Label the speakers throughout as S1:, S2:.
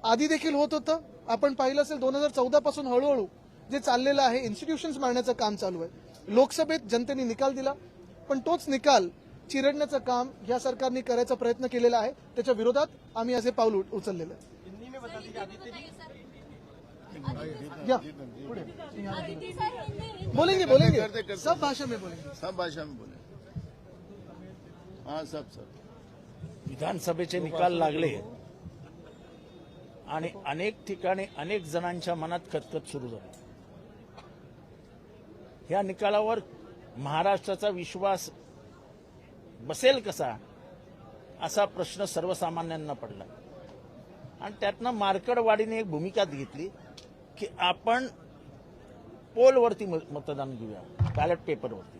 S1: आधी देखील होत होतं. आपण पाहिलं असेल 2014 पासून हळूहळू जे चाललेलं आहे, इन्स्टिट्यूशन्स मारण्याचं काम चालू आहे. लोकसभेत जनतेने निकाल दिला, पण तोच निकाल चिरडण्याचं काम या सरकारने करायचा प्रयत्न केलेला आहे. त्याच्या विरोधात आम्ही असे पाऊल उचललेलं आहे. बोलेंगे सब भाषा में बोलेंगे.
S2: सब भाषा में बोले. हाँ सब.
S3: विधानसभेचे निकाल लागले आणि अनेक ठिकाणी अनेक जणांच्या मनात खतखत सुरू झाली. या निकालावर महाराष्ट्राचा विश्वास बसेल कसा, असा प्रश्न सर्वसामान्यांना पडला. आणि त्यातनं मार्कडवाडीने एक भूमिका घेतली की आपण पोलवरती मतदान घेऊया, बॅलेट पेपरवरती.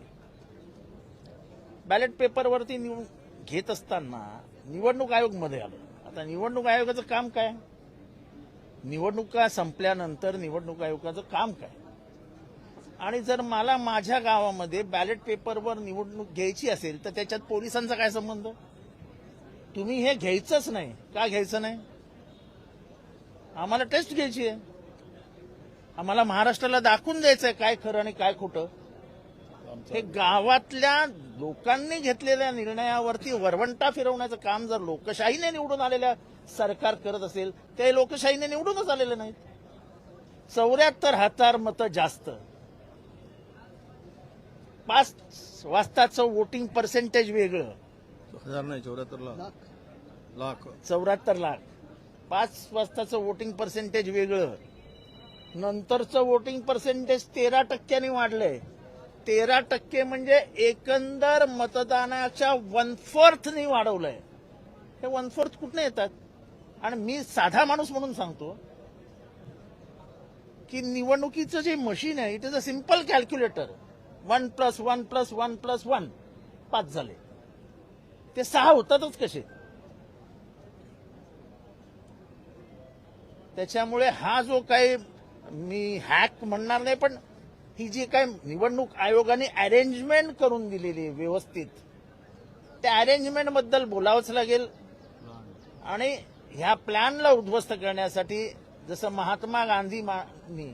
S3: बॅलेट पेपरवरती घेत असताना निवडणूक आयोग मध्ये आलं. आता निवडणूक आयोगाचं काम काय? निवडणुका संपल्यानंतर निवडणूक आयोगाचं काम काय? आणि जर मला माझ्या गावामध्ये बॅलेट पेपरवर निवडणूक घ्यायची असेल तर त्याच्यात पोलिसांचा काय संबंध? तुम्ही हे घ्यायचंच नाही. का घ्यायचं नाही? आम्हाला टेस्ट घ्यायची आहे. आम्हाला महाराष्ट्राला दाखवून द्यायचंय काय खरं आणि काय खोटं. हे गावातल्या लोकांनी घेतलेल्या निर्णयावरती वरवंटा फिरवण्याचं काम जर लोकशाहीने निवडून आलेल्या सरकार करत असेल, ते लोकशाहीने निवडूनच आलेले नाहीत. 74,000 मतं जास्त, 5 वाजताचं वोटिंग पर्सेंटेज वेगळं, 74 लाख. 5 वाजताचं वोटिंग पर्सेंटेज वेगळं, नंतरचं वोटिंग पर्सेंटेज 13% वाढलंय. 13% म्हणजे एकंदर मतदानाच्या 1/4 वाढवलंय. हे 1/4 कुठनं येतात? आणि मी साधा माणूस म्हणून सांगतो की निवडणुकीचं जे मशीन आहे, it is a simple calculator. 1 + 1 + 1 + 1 5 झाले. ते 6 होतातच कसे? त्याच्यामुळे हा जो काही मी हॅक म्हणणार नाही, पण ही जी काय निवडणूक आयोगाने अरेंजमेंट करून दिलेली आहे व्यवस्थित, त्या अरेंजमेंट बद्दल बोलावंच लागेल. आणि ह्या प्लॅनला उद्ध्वस्त करण्यासाठी जसं महात्मा गांधींनी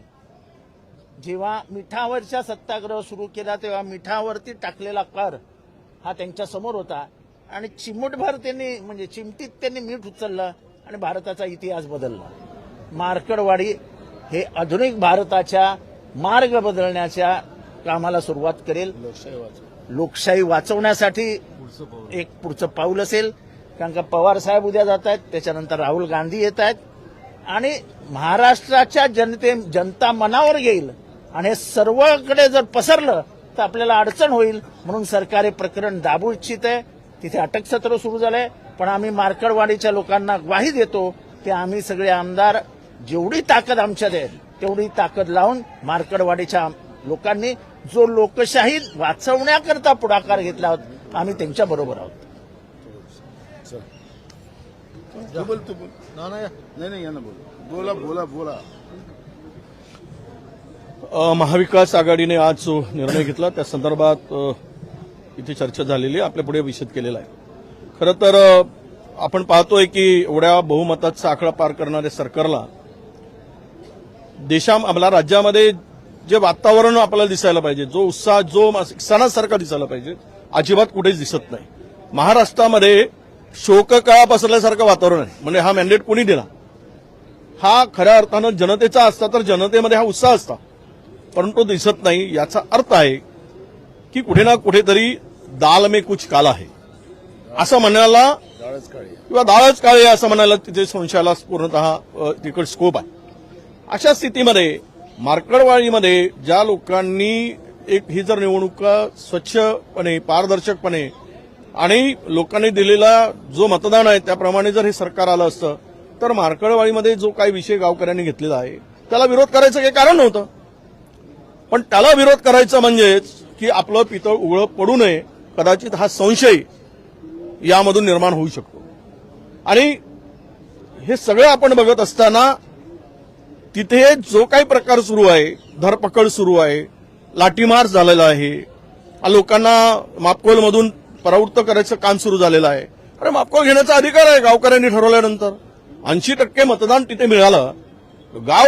S3: जेव्हा मिठावरच्या सत्याग्रह सुरू केला तेव्हा मिठावरती टाकलेला कर हा त्यांच्या समोर होता आणि चिमूटभर त्यांनी म्हणजे चिमटीत त्यांनी मीठ उचललं आणि भारताचा इतिहास बदलला. मार्कडवाडी हे आधुनिक भारताच्या मार्ग बदलण्याच्या कामाला सुरुवात करेल. लोकशाही वाचवण्यासाठी एक पुढचं पाऊल असेल. कारण का पवार साहेब उद्या जात आहेत, त्याच्यानंतर राहुल गांधी येत आहेत आणि महाराष्ट्राच्या जनता मनावर घेईल आणि हे सर्वकडे जर पसरलं तर आपल्याला अडचण होईल. म्हणून सरकार हे प्रकरण दाबू इच्छित आहे. तिथे अटकसत्र सुरू झालंय, पण आम्ही मार्कडवाडीच्या लोकांना ग्वाही देतो की आम्ही सगळे आमदार जेवढी ताकद आमच्यात आहे तेवढी ताकद लावून मार्कडवाडीच्या लोकांनी जो लोकशाही वाचवण्याकरता पुढाकार घेतला होता, आम्ही त्यांच्या बरोबर आहोत.
S2: बोला.
S4: महाविकास आघाडीने आज जो निर्णय घेतला त्या संदर्भात इथे चर्चा झालेली आहे, आपल्या पुढे विषद केलेला आहे. खरं तर आपण पाहतोय की एवढ्या बहुमताचा आकडा पार करणाऱ्या सरकारला आपल्या राज्यामध्ये जे वातावरण आपल्याला दिसायला पाहिजे, जो उत्साह, जो सणासारखा दिसायला पाहिजे, अजिबात कुठेच दिसत नाही. महाराष्ट्रामध्ये शोककळा पसरल्यासारखं वातावरण आहे. म्हणजे हा मॅन्डेट कोणी दिला? हा खऱ्या अर्थानं जनतेचा असता तर जनतेमध्ये हा उत्साह असता, परंतु दिसत नाही. याचा अर्थ आहे की कुठे ना कुठेतरी दाल में कुछ काला आहे असं म्हणायला, किंवा दाळच काळी असं म्हणायला तिथे संशयाला पूर्णतः तिकडे स्कोप आहे. अशा स्थितीमध्ये मार्कडवाडीमध्ये ज्या लोकांनी ही जर निवडणूक स्वच्छपणे, पारदर्शकपणे आणि लोकांनी दिलेला जो मतदान आहे त्याप्रमाणे जर हे सरकार आलं असतं तर मार्कडवाडीमध्ये जो काही विषय गावकऱ्यांनी घेतलेला आहे त्याला विरोध करायचं काही कारण नव्हतं. पण त्याला विरोध करायचं म्हणजेच की आपलं पितळ उघडं पडू नये, कदाचित हा संशय यामधून निर्माण होऊ शकतो. आणि हे सगळं आपण बघत असताना तिथे जो काही प्रकार सुरू आहे, धरपकड सुरू आहे, लाठीमार झालेला आहे, लोकांना मापकोलमधून परावृत्त करायचं काम सुरू झालेलं आहे. अरे मापकोल घेण्याचा अधिकार आहे गावकऱ्यांनी ठरवल्यानंतर. 80% मतदान तिथे मिळालं,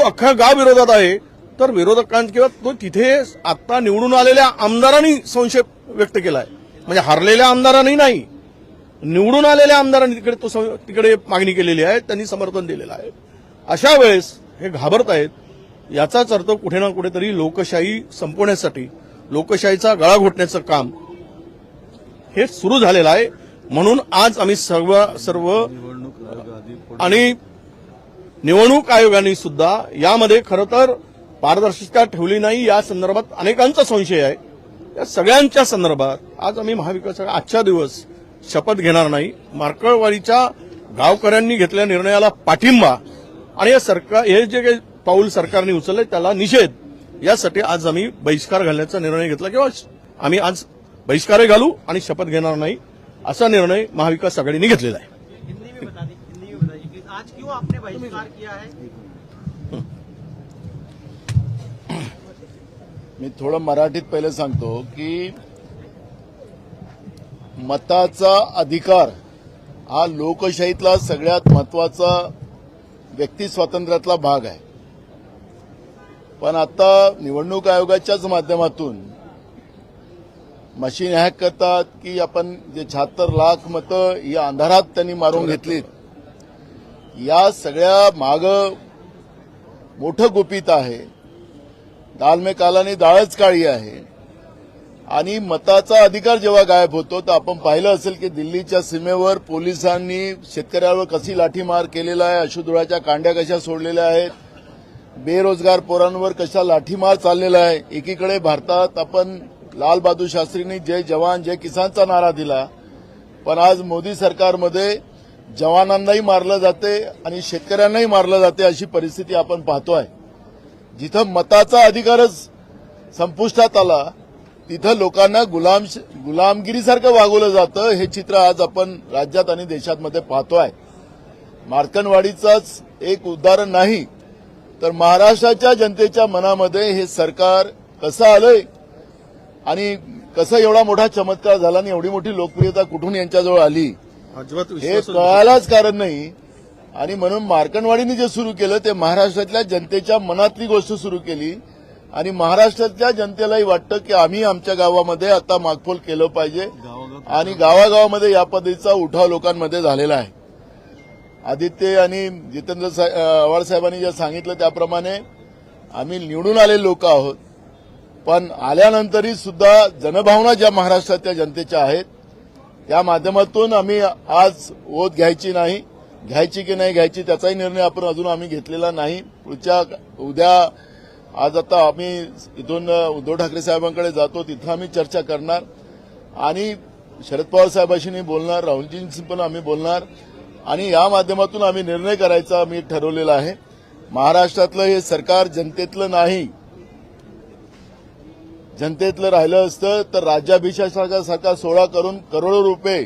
S4: अख्खं गाव विरोधात आहे, तर विरोधकांनी किंवा तो तिथे आता निवडून आलेल्या आमदारांनी संशय व्यक्त केलाय. म्हणजे हरलेल्या आमदारांनी नाही, निवडून आलेल्या आमदारांनी तिकडे मागणी केलेली आहे, त्यांनी समर्थन दिलेलं आहे. अशा वेळेस हे घाबरत आहेत. याचाच अर्थ कुठे ना कुठेतरी लोकशाही संपवण्यासाठी, लोकशाहीचा गळा घोटण्याचं काम हे सुरू झालेलं आहे. म्हणून आज आम्ही सर्व आणि निवडणूक आयोगाने सुद्धा यामध्ये खरं तर पारदर्शकता ठेवली नाही, या संदर्भात अनेकांचा संशय आहे. या सगळ्यांच्या संदर्भात आज आम्ही महाविकास आजच्या दिवस शपथ घेणार नाही. मार्कळवाडीच्या गावकऱ्यांनी घेतलेल्या निर्णयाला पाठिंबा आणि हे जे काही पाऊल सरकारने उचललंय त्याला निषेध, यासाठी आज आम्ही बहिष्कार घालण्याचा निर्णय घेतला किंवा आम्ही आज बहिष्कारही घालू आणि शपथ घेणार नाही, असा निर्णय महाविकास आघाडीने घेतलेला आहे.
S5: हिंदी में बताइए कि आज क्यों आपने बहिष्कार किया है?
S2: मी थोडं मराठीत पहिले सांगतो की मताचा अधिकार हा लोकशाहीतला सगळ्यात महत्वाचा व्यक्ती स्वातंत्र्यातला भाग आहे. पण आता निवडणूक आयोगाच्याच माध्यमातून मशीन हॅक करतात की आपण जे 76 लाख मतं या अंधारात त्यांनी मारून घेतलीत, या सगळ्या माग मोठं गुपित आहे. दाल में काला नाही डाळच काळी आहे. आणि मताचा अधिकार जेव्हा गायब होतो तर आपण पाहिलं असेल की दिल्लीच्या सीमेवर पोलिसांनी शेतकऱ्यावर कशी लाठीमार केलेला आहे, अश्रुधुराच्या कांड्या कशा सोडलेल्या आहेत, बेरोजगार पोरांवर कशा लाठीमार चाललेला आहे. एकीकडे भारतात आपण लाल बहादूर शास्त्रींनी जय जवान जय किसानचा नारा दिला, पण आज मोदी सरकारमध्ये जवानांनाही मारलं जाते आणि शेतकऱ्यांनाही मारलं जाते, अशी परिस्थिती आपण पाहतोय. जिथं मताचा अधिकारच संपुष्टात आला तिथं लोकांना गुलामगिरीसारखं वागवलं जातं. हे चित्र आज आपण राज्यात आणि देशात पाहतोय. मार्कंडवाडीचाच एक उदाहरण नाही तर महाराष्ट्राच्या जनतेच्या मनामध्ये हे सरकार कसं आलंय आणि कसं एवढा मोठा चमत्कार झाला आणि एवढी मोठी लोकप्रियता कुठून यांच्याजवळ आली हे कळायलाच कारण नाही. आणि म्हणून मार्कंडवाडीने जे सुरू केलं ते महाराष्ट्रातल्या जनतेच्या मनातली गोष्ट सुरू केली आणि महाराष्ट्रातल्या जनतेलाही वाटतं की आम्ही आमच्या गावामध्ये आता मागफोल केलं पाहिजे आणि गावागावामध्ये या पद्धतीचा उठाव लोकांमध्ये झालेला आहे. आदित्य आणि जितेंद्र आव्हाड साहेबांनी जे सांगितलं त्याप्रमाणे आम्ही निवडून आलेले लोक आहोत, पण आल्यानंतरही सुद्धा जनभावना ज्या महाराष्ट्रातल्या जनतेच्या आहेत त्या माध्यमातून आम्ही आज ओत घ्यायची की नाही घ्यायची त्याचाही निर्णय आपण अजून आम्ही घेतलेला नाही. उद्या आज आता आम्ही इथून उद्धव ठाकरे साहेबांकडे जातो, तिथं आम्ही चर्चा करणार आणि शरद पवार साहेबांशी बोलणार, राहुलजींशी पण आम्ही बोलणार आणि या माध्यमातून आम्ही निर्णय करायचा आम्ही ठरवलेला आहे. महाराष्ट्रातलं हे सरकार जनतेतलं नाही, जनतेतलं राहिलं असतं तर राज्याभिषेकासारखा सोहळा करून करोडो रुपये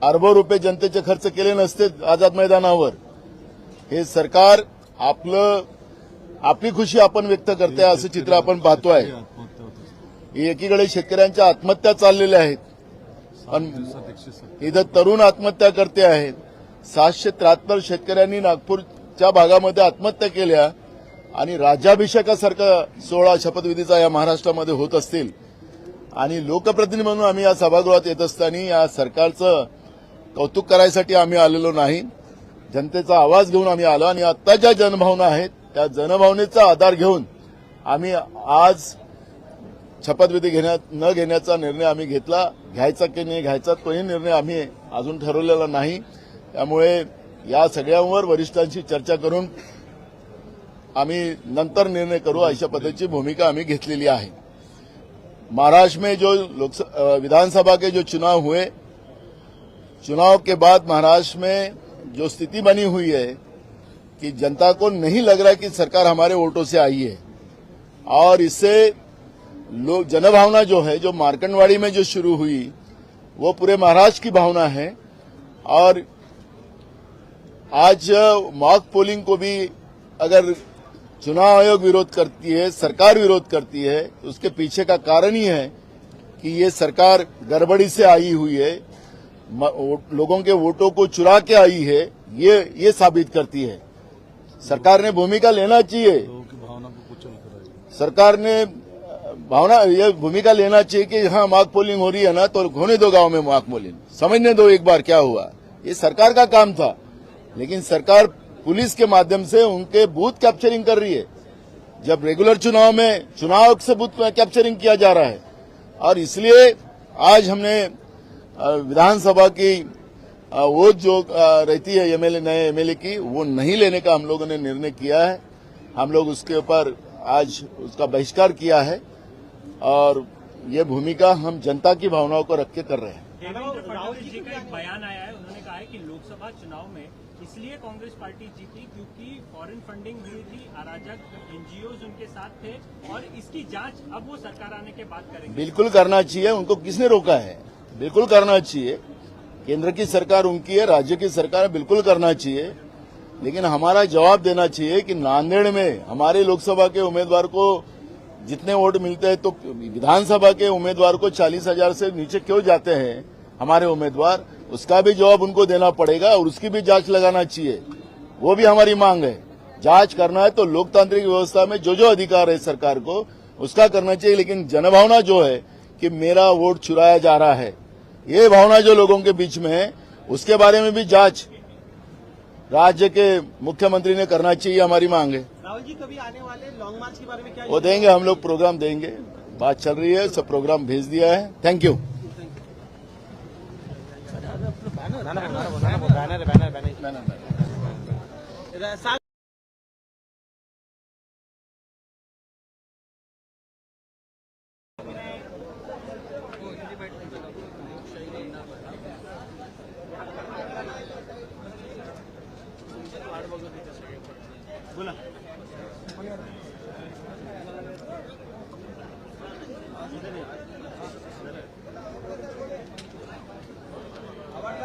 S2: अरबो रुपये जनतेचे खर्च केले नसते आझाद मैदानावर. हे सरकार आपली खुशी आपण व्यक्त करते असं चित्र आपण पाहतोय. एकीकडे शेतकऱ्यांच्या आत्महत्या चाललेल्या आहेत, पण इथं तरुण आत्महत्या करते आहेत. 773 शेतकऱ्यांनी नागपूरच्या भागामध्ये आत्महत्या केल्या आणि राज्याभिषेकासारखा सोहळा शपथविधीचा या महाराष्ट्रामध्ये होत असतील आणि लोकप्रतिनिधी म्हणून आम्ही या सभागृहात येत असताना या सरकारचं कौतुक करायसाठी आम्ही आलेलो नाही, जनतेचा आवाज घेऊन आम्ही आलो आणि आता ज्या जनभावना आहेत त्या जनभावनेचा आधार घेऊन आम्ही आज शपथविधी न घेण्याचा निर्णय आम्ही घेतला. घ्यायचा की नाही घ्यायचा तोही निर्णय आम्ही अजून ठरवलेला नाही. त्यामुळे या सगळ्यांवर वरिष्ठांशी चर्चा करून आम्ही नंतर निर्णय करू अशा पद्धतीची भूमिका आम्ही घेतलेली आहे. महाराष्ट्र में जो विधानसभा के जो चुनाव हुए, चुनाव के बाद महाराष्ट्र में जो स्थिति बनी हुई है कि जनता को नहीं लग रहा कि सरकार हमारे वोटों से आई है और इससे लोग जनभावना जो है जो मार्कंडवाड़ी में जो शुरू हुई वो पूरे महाराष्ट्र की भावना है. और आज मॉक पोलिंग को भी अगर चुनाव आयोग विरोध करती है, सरकार विरोध करती है, तो उसके पीछे का कारण ही है कि ये सरकार गड़बड़ी से आई हुई है, लोगों के वोटों को चुरा के आई है, ये साबित करती है। सरकार ने भूमिका लेना चाहिए, सरकार ने ये भूमिका लेना चाहिए कि हाँ मॉक पोलिंग हो रही है ना, तो होने दो गांव में मॉक पोलिंग, समझने दो एक बार क्या हुआ। ये सरकार का काम था, लेकिन सरकार पुलिस के माध्यम से उनके बूथ कैप्चरिंग कर रही है, जब रेगुलर चुनाव में चुनाव से बूथ कैप्चरिंग किया जा रहा है। और इसलिए आज हमने विधानसभा की वोट जो रहती है एमएलए, नए एमएलए की, वो नहीं लेने का हम लोगों ने निर्णय किया है। हम लोग उसके ऊपर आज उसका बहिष्कार किया है और ये भूमिका हम जनता की भावनाओं को रख के कर रहे हैं।
S5: देवेंद्र फडणवीस जी का एक बयान आया है, उन्होंने कहा है कि लोकसभा चुनाव में इसलिए कांग्रेस पार्टी जीती क्योंकि फॉरेन फंडिंग हुई थी, अराजक एनजीओज उनके साथ थे और इसकी जांच अब वो सरकार आने के बाद करेंगे।
S2: बिल्कुल करना चाहिए, उनको किसने रोका है? बिल्कुल करना चाहिए। केंद्र की सरकार उनकी है, राज्य की सरकार बिल्कुल करना चाहिए, लेकिन हमारा जवाब देना चाहिए कि नांदेड़ में हमारे लोकसभा के उम्मीदवार को जितने वोट मिलते हैं, तो विधानसभा के उम्मीदवार को 40,000 से नीचे क्यों जाते हैं हमारे उम्मीदवार? उसका भी जवाब उनको देना पड़ेगा और उसकी भी जांच लगाना चाहिए। वो भी हमारी मांग है। जांच करना है तो लोकतांत्रिक व्यवस्था में जो जो अधिकार है सरकार को उसका करना चाहिए, लेकिन जनभावना जो है कि मेरा वोट चुराया जा रहा है, ये भावना जो लोगों के बीच में है, उसके बारे में भी जांच राज्य के मुख्यमंत्री ने करना चाहिए, हमारी मांग है।
S5: राहुल जी, कभी आने वाले लॉन्ग मार्च के बारे में क्या?
S2: वो देंगे, हम लोग प्रोग्राम देंगे, बात चल रही है, सब प्रोग्राम भेज दिया है। Thank you.
S5: बैनर बोला